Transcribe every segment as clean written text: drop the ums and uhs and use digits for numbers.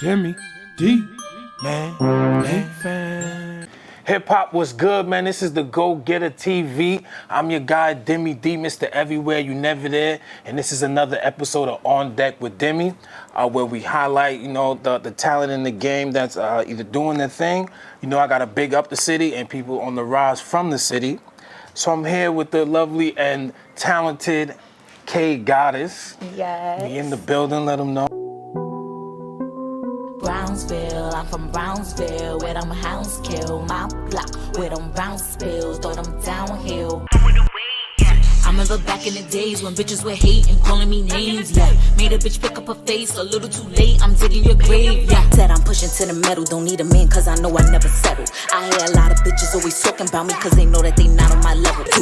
Deme, D, man. Hip hop was good, man. This is the DagogetaTv. I'm your guy, Deme D, Mr. Everywhere, You Never There. And this is another episode of On Deck with Deme, where we highlight, the talent in the game that's either doing their thing. I got to big up the city and people on the rise from the city. So I'm here with the lovely and talented K Goddess. Yes. We in the building, let them know. Brownsville, I'm from Brownsville, where them hounds kill. My block, where them bounce spills, throw them downhill. I remember back in the days when bitches were hating, calling me names, yeah. Made a bitch pick up her face, a little too late, I'm digging your grave, yeah. Said I'm pushing to the metal, don't need a man cause I know I never settle. I hear a lot of bitches always talking about me cause they know that they not on my level. Do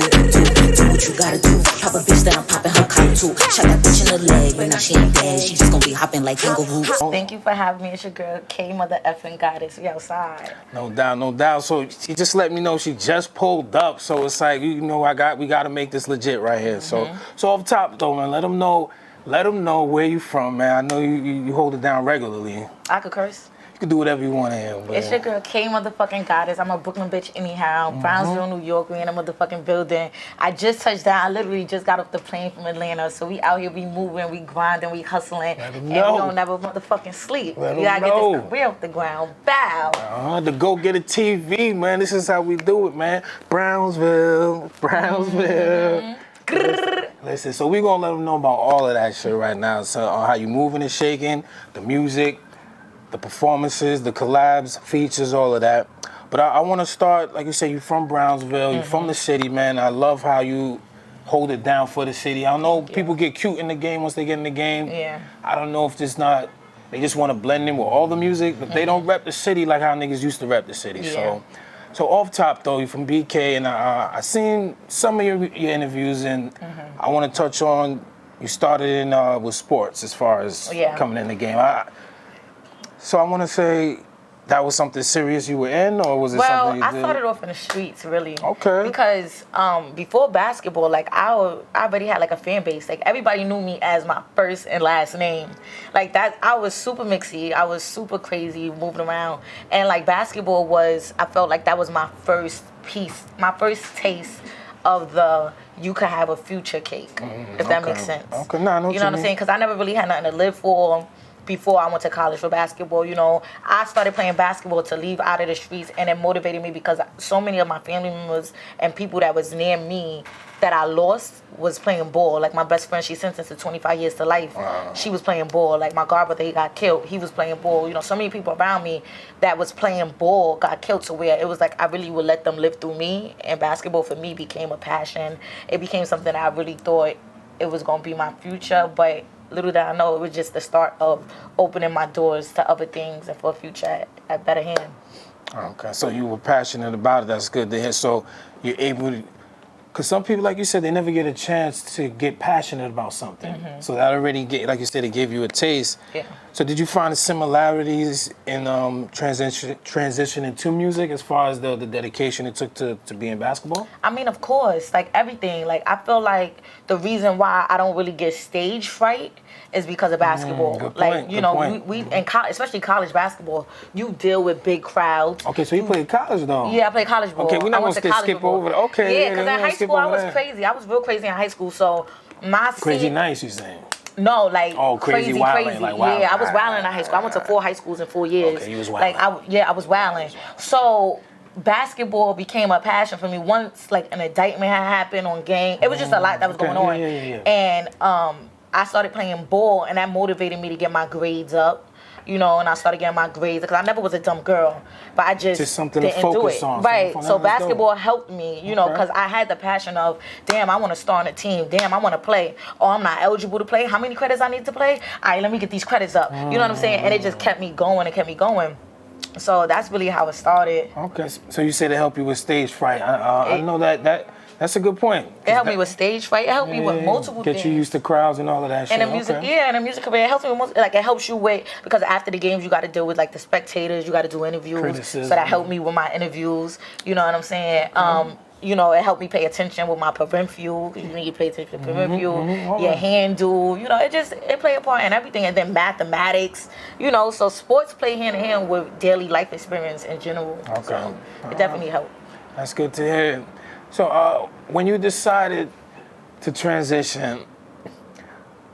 what you gotta do. Pop a bitch that I'm popping her cock too. Shot that bitch in the leg, but now she ain't dead, she just gonna be hopping like kangaroos. Thank you for having me, it's your girl K Mother Effing Goddess, we outside. No doubt. So she just let me know she just pulled up, so it's like, we gotta make this legit right here. So off top though, man, let them know where you from, man. I know you hold it down regularly. I could curse. You can do whatever you want here. It's your girl K Motherfucking Goddess. I'm a Brooklyn bitch anyhow. Brownsville, New York, we in a motherfucking building. I just touched down. I literally just got off the plane from Atlanta. So we out here, we moving, we grinding, we hustling. And we don't never motherfucking sleep. We gotta get this career off the ground. Bow. The DagogetaTv, man. This is how we do it, man. Brownsville. Listen, so we're gonna let them know about all of that shit right now. So how you moving and shaking, the music, the performances, the collabs, features, all of that. But I want to start, like you said, you're from Brownsville, you're from the city, man. I love how you hold it down for the city. I know people get cute in the game once they get in the game. Yeah. I don't know if they just want to blend in with all the music, but they don't rep the city like how niggas used to rep the city. Yeah. So off top though, you're from BK, and I seen some of your interviews, and I want to touch on, you started in with sports as far as coming in the game. So I want to say, that was something serious you were in, or was it something you did? Well, I started off in the streets, really. Okay. Because before basketball, like, I already had, like, a fan base. Like, everybody knew me as my first and last name. Like, that, I was super mixy. I was super crazy, moving around. And, like, basketball was, I felt like that was my first piece, my first taste of the you could have a future cake, if that makes sense. Okay, no, I know what you know what I'm saying? Because I never really had nothing to live for. Before I went to college for basketball, I started playing basketball to leave out of the streets, and it motivated me because so many of my family members and people that was near me that I lost was playing ball. Like my best friend, she sentenced to 25 years to life. Wow. She was playing ball. Like my godbrother, he got killed. He was playing ball. So many people around me that was playing ball got killed, to where it was like I really would let them live through me. And basketball for me became a passion. It became something I really thought it was gonna be my future, but little did I know it was just the start of opening my doors to other things and for a future at better hand. Okay, so you were passionate about it. That's good to hear. So you're able to, because some people, like you said, they never get a chance to get passionate about something. So that already, like you said, it gave you a taste. Yeah. So did you find the similarities in transitioning to music as far as the dedication it took to be in basketball? I mean, of course, like everything. Like I feel like the reason why I don't really get stage fright is because of basketball. Good like point. we in especially college basketball, you deal with big crowds. Okay, so you played college though. Yeah, I played college ball. Okay, we're not gonna skip over that. Okay. Yeah, because in high school I was crazy. I was real crazy in high school. So my crazy nice, you saying? No, like crazy. Like wilding. Yeah, I was wilding in high school. I went to 4 high schools in 4 years. Okay, you was wilding. I was wilding. So basketball became a passion for me once, like an indictment had happened on gang. It was just a lot that was going on. Yeah. And I started playing ball, and that motivated me to get my grades up. And I started getting my grades because I never was a dumb girl, but I just something didn't to focus do it. on. Right. So basketball helped me, because I had the passion of, damn, I want to start on a team. Damn, I want to play. Oh, I'm not eligible to play. How many credits I need to play? All right, let me get these credits up. You know what I'm saying? And it just kept me going and kept me going. So that's really how it started. Okay. So you said it helped you with stage fright. I know that's a good point. It helped me with stage fright. It helped me with multiple things. Get you used to crowds and all of that shit. And the music, and the music career, it helps me with it helps you with, because after the games you got to deal with like the spectators, you got to do interviews. Criticism. So that helped me with my interviews. You know what I'm saying? you know, it helped me pay attention with my prevent fuel. You need to pay attention to prevent fuel, your handle, you know, it played a part in everything. And then mathematics, you know, so sports play hand in hand with daily life experience in general. Okay. So it definitely helped. That's good to hear. So when you decided to transition,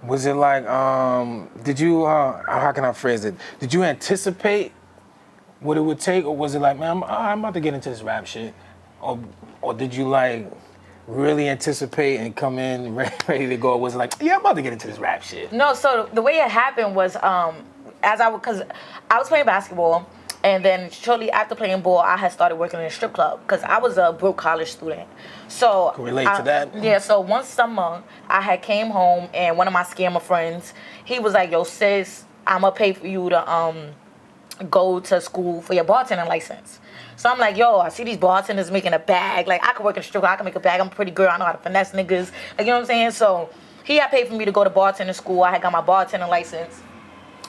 was it like, did you, how can I phrase it? Did you anticipate what it would take, or was it like, man, I'm about to get into this rap shit? Or did you like really anticipate and come in ready to go? Or was it like, yeah, I'm about to get into this rap shit? No, so the way it happened was, because I was playing basketball, and then shortly after playing ball, I had started working in a strip club because I was a broke college student. So Can relate to that. Yeah, so one summer I had came home, and one of my scammer friends, he was like, yo, sis, I'm gonna pay for you to go to school for your bartending license. So I'm like, yo, I see these bartenders making a bag. Like, I could work in a strip club, I can make a bag. I'm a pretty girl, I know how to finesse niggas. Like, you know what I'm saying? So he had paid for me to go to bartending school. I had got my bartending license.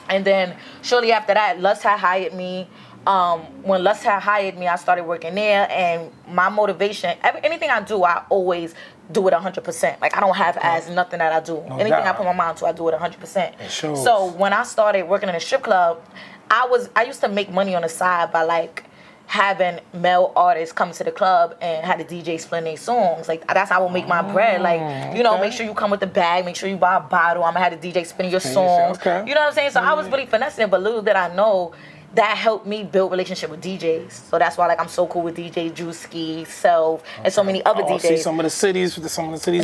And then shortly after that, Lust had hired me. When Lust had hired me, I started working there. And my motivation, anything I do, I always do it 100%. Like, I don't have as nothing that I do. Anything I put my mind to, I do it 100%. So when I started working in a strip club, I used to make money on the side by like having male artists come to the club and had the DJ spin their songs. Like, that's how I would make my bread. Like, you know, make sure you come with the bag, make sure you buy a bottle. I'm gonna have the DJ spinning your songs. You know what I'm saying? So I was really finessing it, but little did I know that helped me build relationship with DJs. So that's why, like, I'm so cool with DJ Drewski, Self, and so many other DJs. See some of the cities.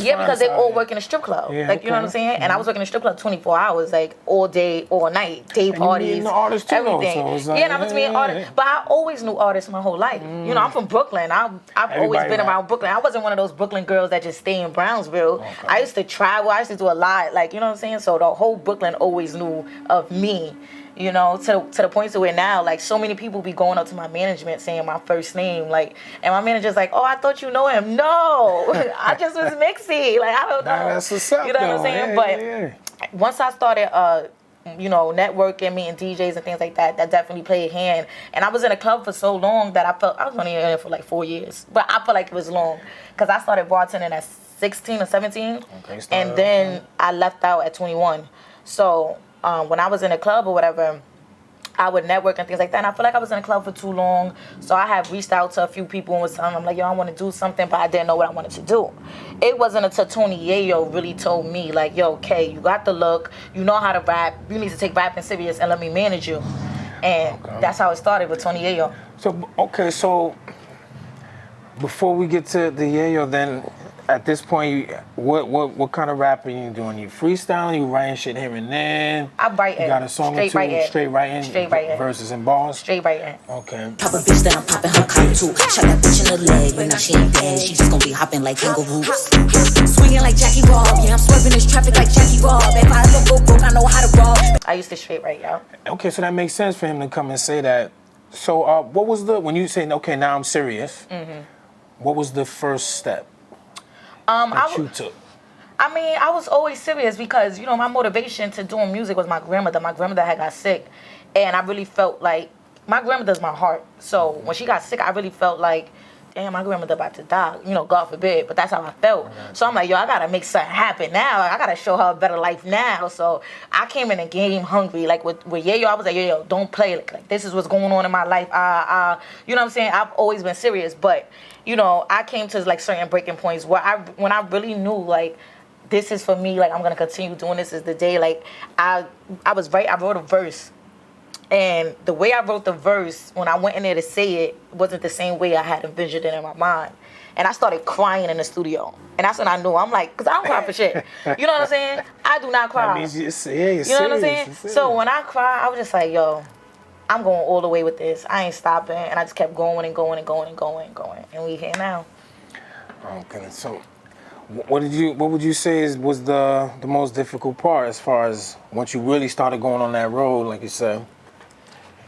Yeah, because they all work in a strip club. Yeah, like, you know what I'm saying? And I was working in a strip club 24 hours, like, all day, all night, day parties, the artists too, everything. though, so like, and I was meeting artists. But I always knew artists my whole life. You know, I'm from Brooklyn. I've always been around Brooklyn. I wasn't one of those Brooklyn girls that just stay in Brownsville. I used to travel. I used to do a lot. Like, you know what I'm saying? So the whole Brooklyn always knew of me. You know, to the point to where now, like, so many people be going up to my management saying my first name, like, and my manager's like, oh, I thought you know him. No, I just was mixy. Like, I don't know. That's what's up, you know what I'm saying? But once I started, you know, networking, meeting DJs and things like that, that definitely played a hand. And I was in a club for so long that I was only in it for like 4 years. But I felt like it was long because I started bartending at 16 or 17. And then I left out at 21. So when I was in a club or whatever, I would network and things like that. And I feel like I was in a club for too long. So I have reached out to a few people and was telling them, like, yo, I want to do something, but I didn't know what I wanted to do. It wasn't until Tony Yayo really told me, like, yo, Kay, you got the look. You know how to rap. You need to take rapping serious and let me manage you. And that's how it started with Tony Yayo. So before we get to the Yayo, then at this point, what kind of rapping you doing? You freestyling? You writing shit here and there? I'm writing. You got a song or two? Straight writing? Straight writing. Verses and bars? Straight writing. Okay. Pop a bitch that I'm popping her cock too. Shot that bitch in the leg, but now she ain't bad. She just gon' be hopping like kangaroos. Swinging like Jackie Rob, yeah, I'm swerving this traffic like Jackie Rob. If I ever go broke, I know how to rob. I used to straight write, yo. Okay, so that makes sense for him to come and say that. So what was when you say, okay, now I'm serious, what was the first step that you took? I mean, I was always serious because, you know, my motivation to doing music was my grandmother. My grandmother had got sick, and I really felt like, my grandmother's my heart. So when she got sick, I really felt like, damn, my grandmother about to die, you know, God forbid, but that's how I felt. So I'm like, yo, I gotta make something happen now. I gotta show her a better life now. So I came in the game hungry. Like with Yayo, I was like, yo, don't play. Like this is what's going on in my life. You know what I'm saying? I've always been serious, but, you know, I came to like certain breaking points where when I really knew, like, this is for me, like, I'm gonna continue doing this is the day. Like, I wrote a verse. And the way I wrote the verse, when I went in there to say it, wasn't the same way I had envisioned it in my mind. And I started crying in the studio. And that's when I knew. I'm like, because I don't cry for shit. You know what I'm saying? I do not cry. That means you're serious. You know what I'm saying? So when I cry, I was just like, yo, I'm going all the way with this. I ain't stopping. And I just kept going and going and going and going and going. And we here now. Okay, so what would you say was the most difficult part as far as once you really started going on that road, like you said?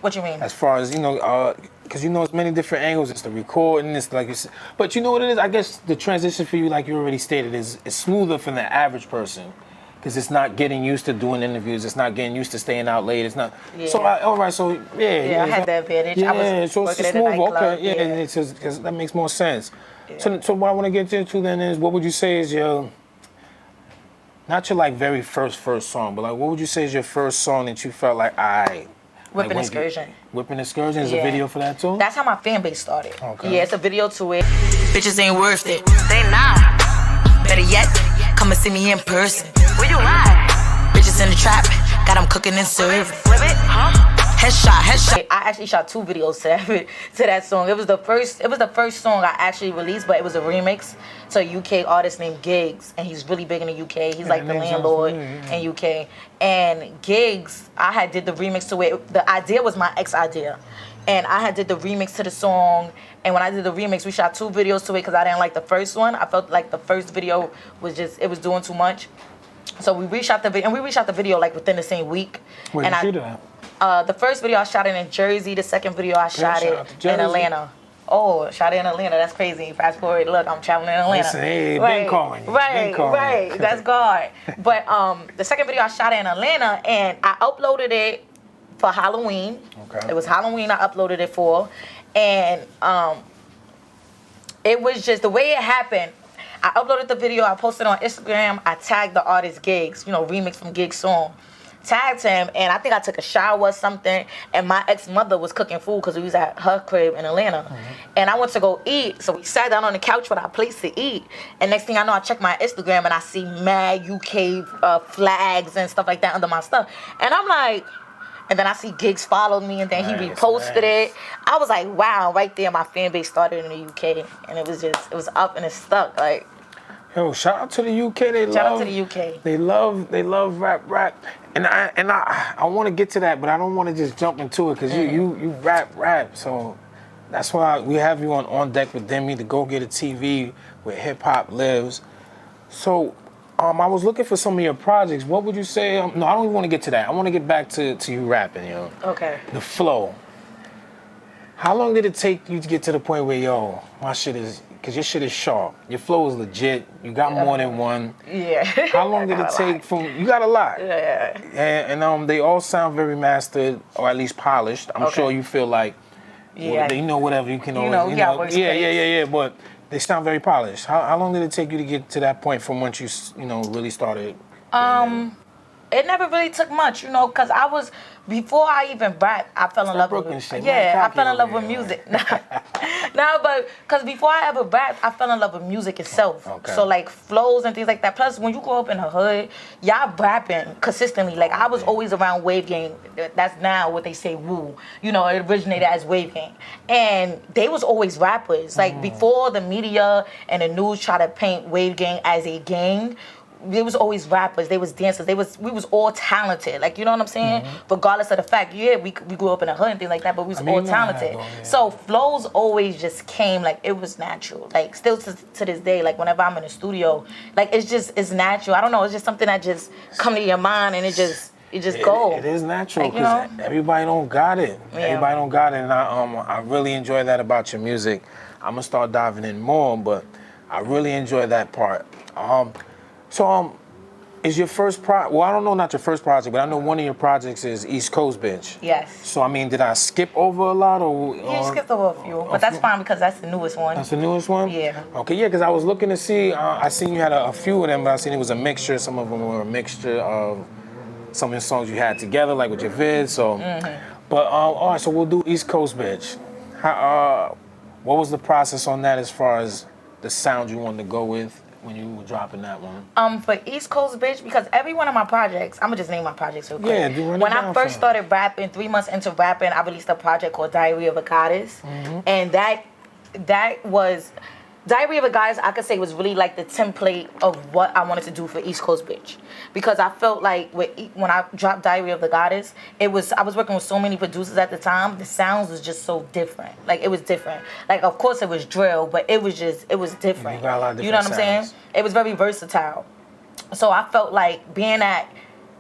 What you mean? As far as, you know, because you know it's many different angles. It's the recording, it's like you said. But you know what it is? I guess the transition for you, like you already stated, is smoother for the average person. Because it's not getting used to doing interviews. It's not getting used to staying out late. It's not. Yeah. So, all right, so, Yeah, I had that advantage. Yeah, I was so it's working at a smooth. nightclub, Okay, yeah, because that makes more sense. So what I want to get into then is, what would you say is your, not your like very first song, but like what would you say is your first song that you felt like, Whipping Excursion. Whipping Excursion is a video for that too? That's how my fan base started. Okay. Yeah, it's a video to it. Bitches ain't worth it. They not. Better yet, come and see me in person. Where you at? Bitches in the trap, got them cooking and serving. Flip it, huh? Headshot. I actually shot 2 videos to that song. It was the first song I actually released, but it was a remix to a UK artist named Giggs, and he's really big in the UK. He's like the landlord in UK. And Giggs, I had did the remix to it. The idea was my ex idea, and I had did the remix to the song. And when I did the remix, we shot 2 videos to it because I didn't like the first one. I felt like the first video was was doing too much. So we reshot the video, and we reshot the video like within the same week. Where did you shoot it at? The first video I shot it in Jersey. The second video I shot it in Atlanta. Oh, shot it in Atlanta. That's crazy. Fast forward, look, I'm traveling in Atlanta. Listen, hey, been calling you. Right. That's God. But the second video I shot it in Atlanta, and I uploaded it for Halloween. Okay. It was Halloween I uploaded it for, and it was just the way it happened. I uploaded the video. I posted on Instagram. I tagged the artist Giggs, remix from Giggs' song. Tagged him, and I think I took a shower or something, and my ex-mother was cooking food because we was at her crib in Atlanta. And I went to go eat, so we sat down on the couch with our place to eat, and next thing I know, I check my Instagram, and I see mad UK flags and stuff like that under my stuff. And I'm like, and then I see Giggs followed me, and then he reposted it. I was like, wow, right there, my fan base started in the UK, and it was up and it stuck, like. Yo, shout out to the UK. Shout out to the UK. They love rap. And I want to get to that, but I don't want to just jump into it because you rap. So that's why we have you on Deck Wit Deme, the DagogetaTv, where hip hop lives. So I was looking for some of your projects. What would you say? No, I don't even want to get to that. I want to get back to you rapping, Okay. The flow. How long did it take you to get to the point where, my shit is, because your shit is sharp. Your flow is legit. You got more than one. Yeah. How long did it take you got a lot. Yeah. And they all sound very mastered, or at least polished. I'm sure you feel like, whatever you can always, yeah, but they sound very polished. How long did it take you to get to that point from once you, really started? It never really took much, because before I even rap, I fell in love with shit. I fell in love with music. No, but because before I ever rapped, I fell in love with music itself. Okay. So like flows and things like that. Plus, when you grow up in the hood, y'all rapping consistently. Like I was always around Wave Gang. That's now what they say woo. It originated as Wave Gang, and they was always rappers. Like before the media and the news try to paint Wave Gang as a gang. They was always rappers, they was dancers, we was all talented, like, you know what I'm saying? Regardless of the fact, we grew up in a hood and things like that, but we was all talented. So flows always just came, like, it was natural. Like, still to this day, like, whenever I'm in the studio, like, it's natural. I don't know, it's just something that just come to your mind and it just go. It is natural, because everybody don't got it. Yeah. Everybody don't got it, and I really enjoy that about your music. I'm gonna start diving in more, but I really enjoy that part. So, is your first well, I don't know, not your first project, but I know one of your projects is East Coast Bitch. Yes. So, did I skip over a lot, or? You skipped over a few, but that's fine because that's the newest one. That's the newest one? Yeah. Okay, yeah, because I was looking to see, I seen you had a few of them, but I seen it was a mixture. Some of them were a mixture of some of the songs you had together, like with your vids, so. But, all right, so we'll do East Coast Bitch. What was the process on that as far as the sound you wanted to go with when you were dropping that one? For East Coast Bitch, because every one of my projects, I'm gonna just name my projects real quick. Yeah, do run it When down I for first me. started rapping, 3 months into rapping, I released a project called Diary of a Goddess, and that was Diary of a Goddess. I could say was really like the template of what I wanted to do for East Coast Bitch, because I felt like when I dropped Diary of the Goddess, I was working with so many producers at the time. The sounds was just so different. Like it was different. Like of course it was drill, but it was different. You got a lot of different You know what I'm saying? sounds. It was very versatile. So I felt like being at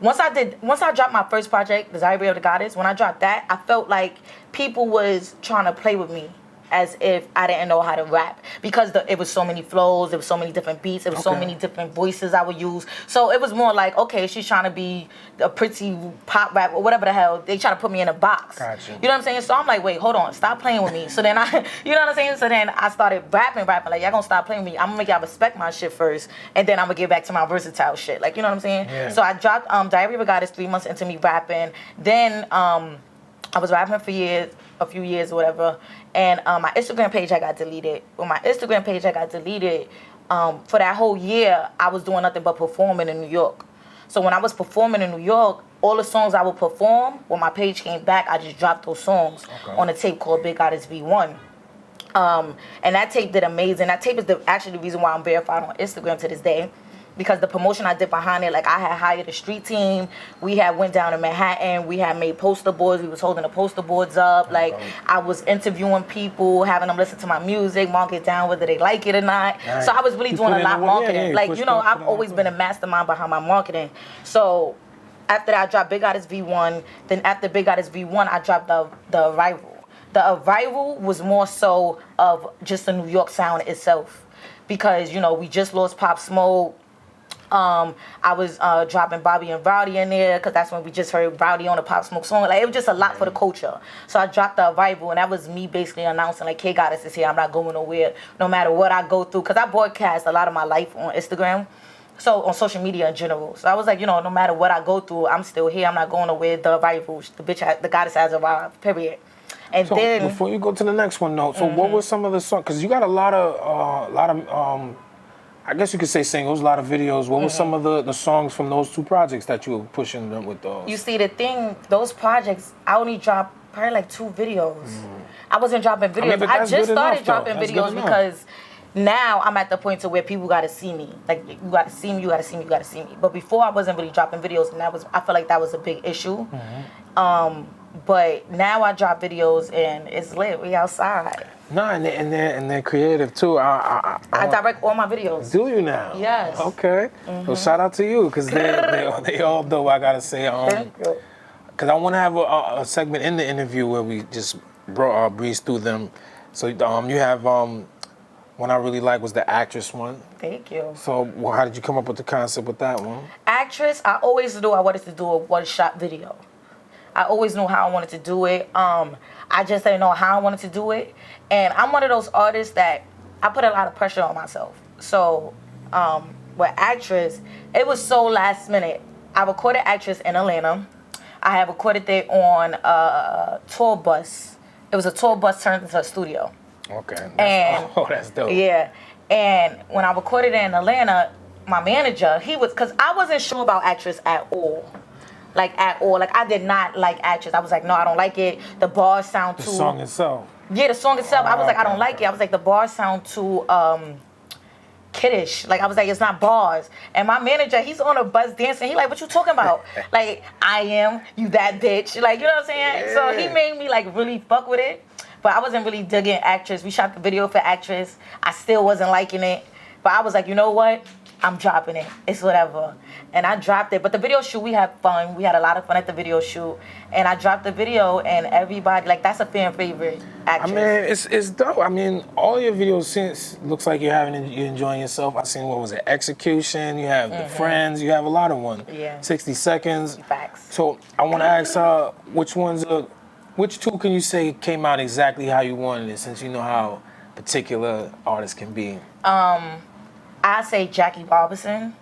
once I dropped my first project, The Diary of the Goddess, when I dropped that, I felt like people was trying to play with me. as if I didn't know how to rap because it was so many flows, there was so many different beats, there was so many different voices I would use. So it was more like, okay, she's trying to be a pretty pop rap or whatever the hell. They try to put me in a box. Gotcha. You know what I'm saying? So I'm like, wait, hold on, stop playing with me. So then you know what I'm saying? So then I started rapping, like, y'all gonna stop playing with me. I'm gonna make y'all respect my shit first, and then I'm gonna get back to my versatile shit. Like, you know what I'm saying? Yeah. So I dropped Diary of a Goddess 3 months into me rapping. Then I was rapping for a few years or whatever, and my Instagram page I got deleted. When my Instagram page I got deleted, for that whole year, I was doing nothing but performing in New York. So when I was performing in New York, all the songs I would perform, when my page came back, I just dropped those songs on a tape called Big Goddess V1. And that tape did amazing. That tape is actually the reason why I'm verified on Instagram to this day. Because the promotion I did behind it, like I had hired a street team. We had went down to Manhattan. We had made poster boards. We was holding the poster boards up. Like I was interviewing people, having them listen to my music, mark it down whether they like it or not. Right. So I was really doing a lot of marketing. Like, you know, I've always been a mastermind behind my marketing. So after that, I dropped Big Goddess V1. Then after Big Goddess V1, I dropped the Arrival. The Arrival was more so of just the New York sound itself. Because, you know, we just lost Pop Smoke. I was dropping Bobby and Rowdy in there because that's when we just heard Rowdy on the Pop Smoke song. Like, it was just a lot for the culture. So I dropped the Arrival, and that was me basically announcing, like, K Goddess is here. I'm not going nowhere no matter what I go through. Because I broadcast a lot of my life on Instagram. So on social media in general. So I was like, you know, no matter what I go through, I'm still here. I'm not going nowhere. The Arrival, the goddess has arrived, period. And so then before you go to the next one, though, so what were some of the songs? Because you got a lot of I guess you could say singles, a lot of videos. What were some of the songs from those two projects that you were pushing them with those? You see, the thing, those projects, I only dropped probably like 2 videos. I wasn't dropping videos. I just started dropping videos because now I'm at the point to where people got to see me. Like, you got to see me, you got to see me, you got to see me. But before, I wasn't really dropping videos, and I feel like that was a big issue. But now I drop videos, and it's lit. We outside. No, and they're creative too. I direct all my videos. Do you now? Yes. Okay. Well, shout out to you because they all dope. I gotta say, because I want to have a segment in the interview where we just breeze through them. So you have one I really like was the Actress one. Thank you. So how did you come up with the concept with that one? Actress, I always knew I wanted to do a one-shot video. I always knew how I wanted to do it. I just didn't know how I wanted to do it. And I'm one of those artists that I put a lot of pressure on myself. So with Actress, it was so last minute. I recorded Actress in Atlanta. I had recorded it on a tour bus. It was a tour bus turned into a studio. Okay. That's dope. Yeah. And when I recorded it in Atlanta, my manager, because I wasn't sure about Actress at all. Like, at all. Like, I did not like Actress. I was like, no, I don't like it. The bars sound too... The song itself. Yeah, the song itself. I was like, I don't like it. I was like, the bars sound too kiddish. Like, I was like, it's not bars. And my manager, he's on a bus dancing. He like, what you talking about? Like, I am, you that bitch. Like, you know what I'm saying? Yeah. So he made me, like, really fuck with it. But I wasn't really digging Actress. We shot the video for Actress. I still wasn't liking it. But I was like, you know what? I'm dropping it. It's whatever. And I dropped it. But the video shoot, we had fun. We had a lot of fun at the video shoot. And I dropped the video, and everybody, like, that's a fan favorite, Actress. I mean, it's dope. I mean, all your videos since looks like you're enjoying yourself. I seen, what was it, Execution. You have the Friends. You have a lot of ones. Yeah. 60 Seconds. Facts. So I want to ask which two can you say came out exactly how you wanted it, since you know how particular artists can be? I say Jackie Robinson.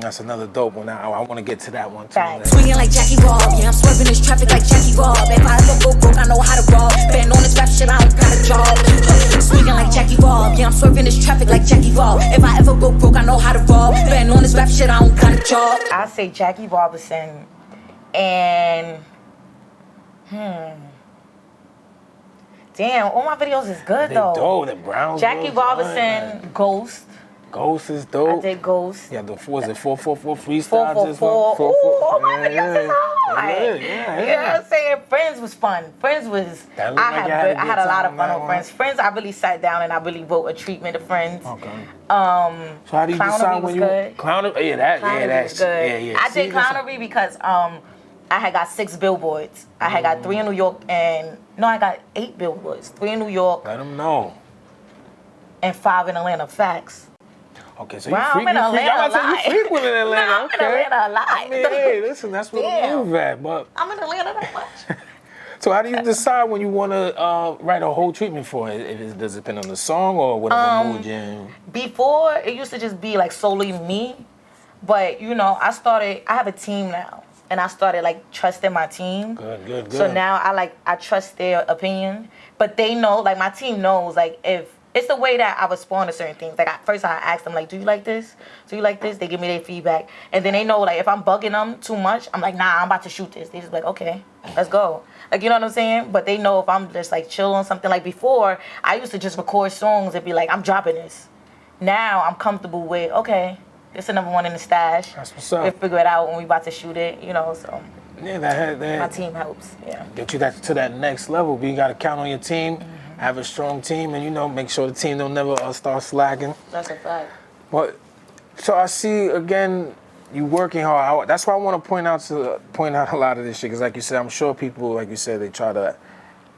That's another dope one. I want to get to that one too. Thanks. Swinging like Jackie Rob, yeah, I'm swerving this traffic like Jackie Rob. If I ever go broke, I know how to rob. Been on this rap shit, I don't got a job. Swinging like Jackie Rob, yeah, I'm swerving this traffic like Jackie Rob. If I ever go broke, I know how to rob. Been on this rap shit, I don't got a job. I say Jackie Robinson, and damn, all my videos is good though. Dope. The Browns. Jackie Robinson, Ghost. Ghost is dope. I did Ghost. Yeah, the 444 freestyle. 444. Ooh, all my videos is hard. Yeah. You know what I'm saying? Friends was fun. Friends was. I had a lot of fun on Friends. Friends, I really sat down and I really wrote a treatment of Friends. Okay. So how do you decide when you good. Clownery? Yeah, that's good. yeah. I did Clownery because I had got 6 billboards. I had got 3 in New York and I got 8 billboards. 3 in New York. Let them know. And 5 in Atlanta. Facts. Okay, so wow, I'm in Atlanta a lot. You frequent in Atlanta. I'm in Atlanta a lot. I mean, hey, listen, that's where we move at. But I'm in Atlanta that much. So how do you decide when you want to write a whole treatment for it? Does it depend on the song or whatever mood you're in? Before, it used to just be like solely me. But, I have a team now. And I started like trusting my team. Good. So now I trust their opinion. But they know, like my team knows, like if it's the way that I respond to certain things. Like first I ask them, like, do you like this? Do you like this? They give me their feedback. And then they know, like, if I'm bugging them too much, I'm like, nah, I'm about to shoot this. They just like, okay, let's go. Like, you know what I'm saying? But they know if I'm just like chill on something. Like before, I used to just record songs and be like, I'm dropping this. Now I'm comfortable with, okay, this is another one in the stash. That's what's up. We'll figure it out when we about to shoot it, so. Yeah, that my team helps, yeah. Get you to that next level. But you got to count on your team, have a strong team, and, make sure the team don't never start slacking. That's a fact. But, so I see, again, you working hard. That's why I want to point out a lot of this shit, because like you said, I'm sure people, like you said, they try to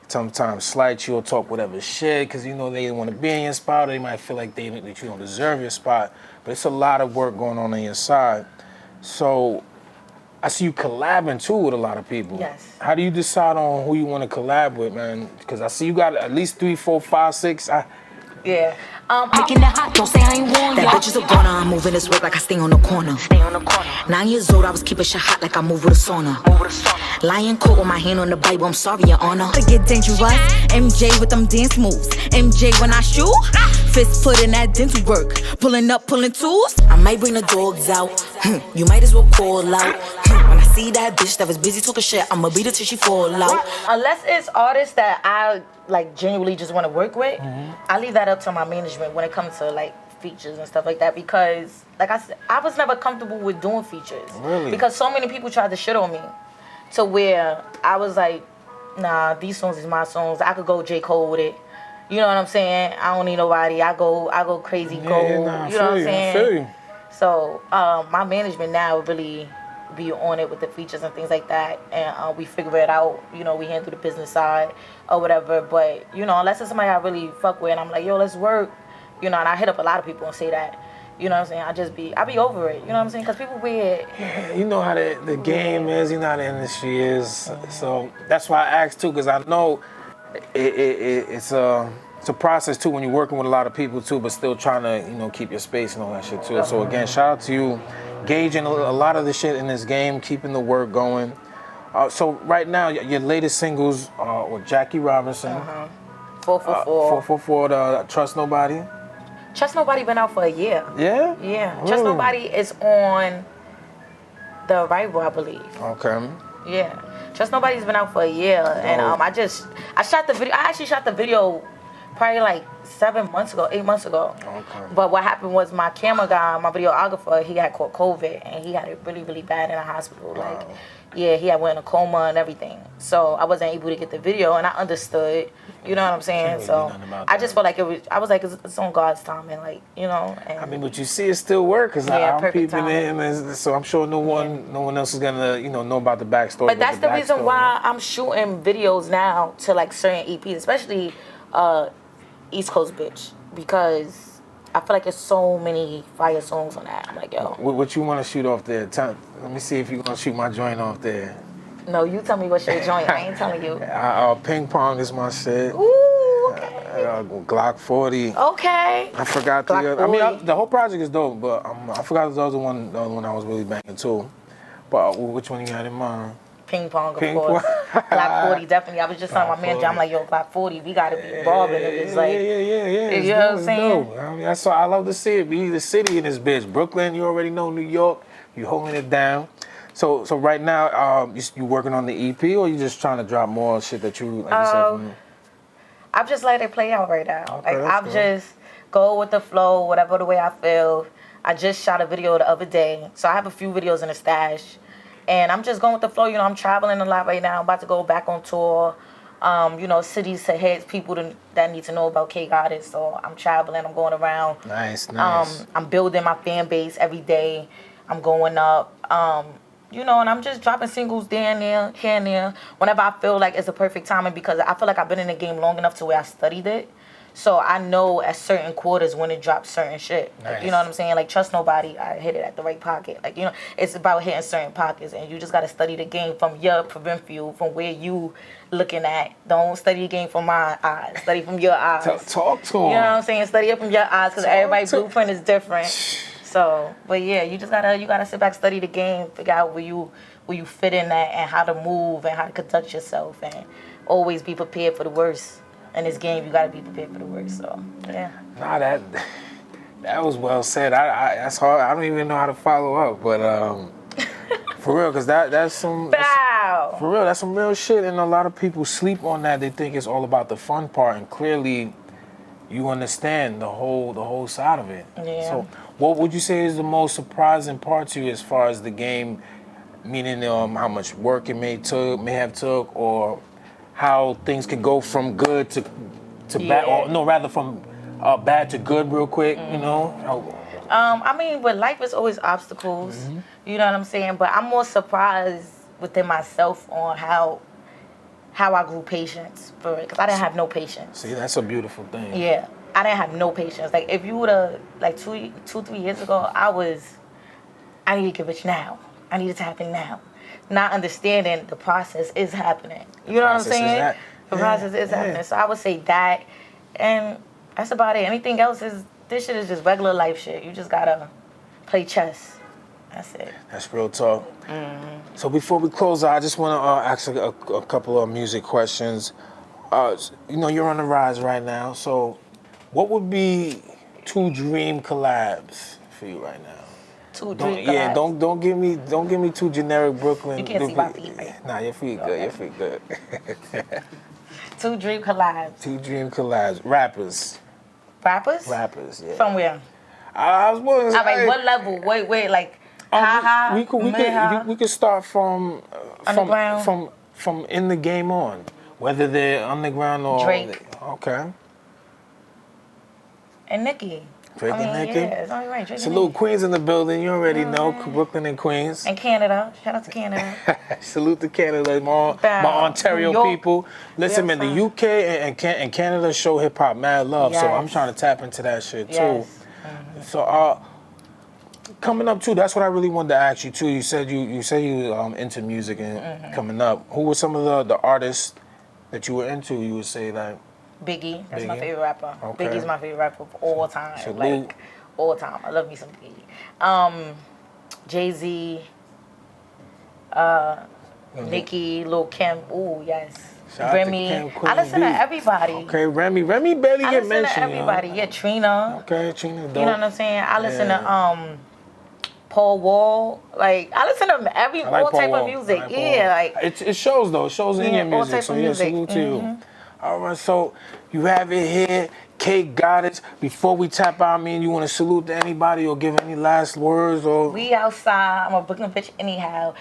sometimes slight you or talk whatever shit, because, they want to be in your spot, or they might feel like that you don't deserve your spot. But it's a lot of work going on your side. So I see you collabing too with a lot of people. Yes. How do you decide on who you want to collab with, man? Because I see you got at least 3, 4, 5, 6. Yeah. Making it hot, don't say I ain't warned ya. That bitch is a goner, I'm moving this work like I stay on the corner. 9 years old, I was keeping shit hot like I move with a sauna. Lying cold with my hand on the Bible, I'm sorry, your honor. To get dangerous, MJ with them dance moves. MJ when I shoot, fist put in that dental work. Pulling up, pulling tools. I might bring the dogs out. You might as well call out. When I see that bitch that was busy talking shit, I'ma beat her till she fall out. Unless it's artists that I like genuinely just want to work with, I leave that up to my management when it comes to like features and stuff like that, because like I said, I was never comfortable with doing features. Really? Because so many people tried to shit on me to where I was like, nah, these songs is my songs. I could go J. Cole with it. You know what I'm saying? I don't need nobody. I go crazy gold. You know what I'm saying? I feel you. So my management now really be on it with the features and things like that, and we figure it out. We handle the business side or whatever. But unless it's somebody I really fuck with, and I'm like, yo, let's work. And I hit up a lot of people and say that. You know what I'm saying? I be over it. You know what I'm saying? Because people weird. You know how the game is. You know how the industry is. So that's why I asked too, because I know it's a process too when you're working with a lot of people too, but still trying to keep your space and all that shit too. So again, shout out to you, gauging a lot of the shit in this game, keeping the work going. So right now, your latest singles are with Jackie Robinson. 444. 444. Trust Nobody. Trust Nobody been out for a year. Yeah? Yeah. Trust Nobody is on the Arrival, I believe. Okay. Yeah. Trust Nobody's been out for a year. And I shot the video. I actually shot the video probably like 7 months ago, 8 months ago. Okay. But what happened was my camera guy, my videographer, he had caught COVID and he had it really, really bad in the hospital. Wow. Like, yeah, he had went in a coma and everything. So I wasn't able to get the video, and I understood. You know what I'm saying? So I just felt like I was like, it's on God's time, and like, And, I mean, but you see, it still works, because I'm peeping in, and so I'm sure no one else is gonna, know about the backstory. But that's the reason why I'm shooting videos now to like certain EPs, especially East Coast Bitch, because I feel like there's so many fire songs on that. I'm like, yo. What you want to shoot off there? Let me see if you're going to shoot my joint off there. No, you tell me what's your joint. I ain't telling you. Ping Pong is my shit. Ooh, okay. Glock 40. Okay. I forgot Glock 40. The whole project is dope, but I forgot the other one I was really banging too. But which one you got in mind? Ping Pong, of course. Glock 40, definitely. I was just telling my manager, I'm like, yo, Glock 40, we gotta be robbing it. It's like, yeah. You know what I'm saying? I mean, I love to see it. Be the city in this bitch. Brooklyn, you already know. New York, you holding it down. So right now, you working on the EP, or you just trying to drop more shit that you like you said? I'm just letting it play out right now. Okay, like I'm just go with the flow, whatever the way I feel. I just shot a video the other day, so I have a few videos in the stash. And I'm just going with the flow. I'm traveling a lot right now. I'm about to go back on tour. Cities to hit, people that need to know about K Goddess. So I'm traveling. I'm going around. Nice. I'm building my fan base every day. I'm going up. You know, and I'm just dropping singles there and there, here and there, whenever I feel like it's the perfect timing, because I feel like I've been in the game long enough to where I studied it. So I know at certain quarters when to drop certain shit. Like, you know what I'm saying? Like, Trust Nobody, I hit it at the right pocket. Like, you know, it's about hitting certain pockets, and you just got to study the game from your view, from where you looking at. Don't study the game from my eyes. Study from your eyes. Talk to him. You know what I'm saying? Study it from your eyes, because everybody's blueprint is different. So, but yeah, you gotta sit back, study the game, figure out where you fit in that, and how to move and how to conduct yourself, and always be prepared for the worst. In this game, you gotta be prepared for the worst. So, yeah. Nah, that was well said. That's hard. I don't even know how to follow up, but for real, because that's some. For real, that's some real shit, and a lot of people sleep on that. They think it's all about the fun part, and clearly, you understand the whole side of it. Yeah. So, what would you say is the most surprising part to you as far as the game, meaning how much work it may have took, or how things can go from good to bad, or no, rather from bad to good real quick, you know? I mean, but life is always obstacles, you know what I'm saying? But I'm more surprised within myself on how I grew patience for it, because I didn't have no patience. See, that's a beautiful thing. Yeah, I didn't have no patience. Like, if you would have, like 3 years ago, I need to get rich now. I need it to happen now. Not understanding the process is happening. You know what I'm saying? The process is happening. So I would say that, and that's about it. Anything else this shit is just regular life shit. You just gotta play chess. That's it. That's real talk. So before we close out, I just want to ask a couple of music questions. You know, you're on the rise right now. So what would be 2 dream collabs for you right now? 2 dream collabs. Yeah, don't give me 2 generic Brooklyn. You can't see my feet, right? Nah, your feet good. Your feet good. 2 dream collabs. 2 dream collabs. Rappers. Rappers? Rappers. Yeah. From where? I was wondering. All right, what level? Wait, like we could start from underground? from in the game on, whether they're underground or Drake. Okay. And Nicki. Drake and Nicki? Yeah, it's only right. Drake and Salute Nicki. Queens in the building. You already know Brooklyn and Queens. And Canada. Shout out to Canada. Salute to Canada, my Ontario people. Listen, man, the UK and Canada show hip hop mad love, so I'm trying to tap into that shit too. So coming up too, that's what I really wanted to ask you too. You said you into music and coming up. Who were some of the artists that you were into? You would say like. Biggie, that's my favorite rapper. Okay. Biggie's my favorite rapper of all time. Salute. Like, all time. I love me some Biggie. Jay-Z, Nicki, Lil' Kim. Ooh, yes. Shout Remy. out to Kim, I listen to everybody. Okay, Remy barely I get listen mentioned. to everybody. Yeah, Trina. Okay, Trina dope. You know what I'm saying? I listen to Paul Wall. Like, I listen to all type of music. Like it shows though. It shows in your music. So yeah, salute to you. All right, so you have it here. K Goddess. Before we tap out, you want to salute to anybody or give any last words or? We outside. I'm a Brooklyn bitch anyhow.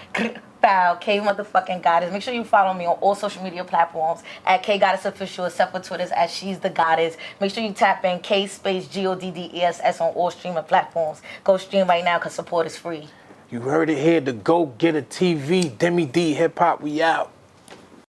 Bow, K motherfucking Goddess. Make sure you follow me on all social media platforms at K Goddess Official, except for Twitter's at She's the Goddess. Make sure you tap in K space GODDESS on all streaming platforms. Go stream right now because support is free. You heard it here. The DagogetaTv, Demi D, Hip Hop. We out.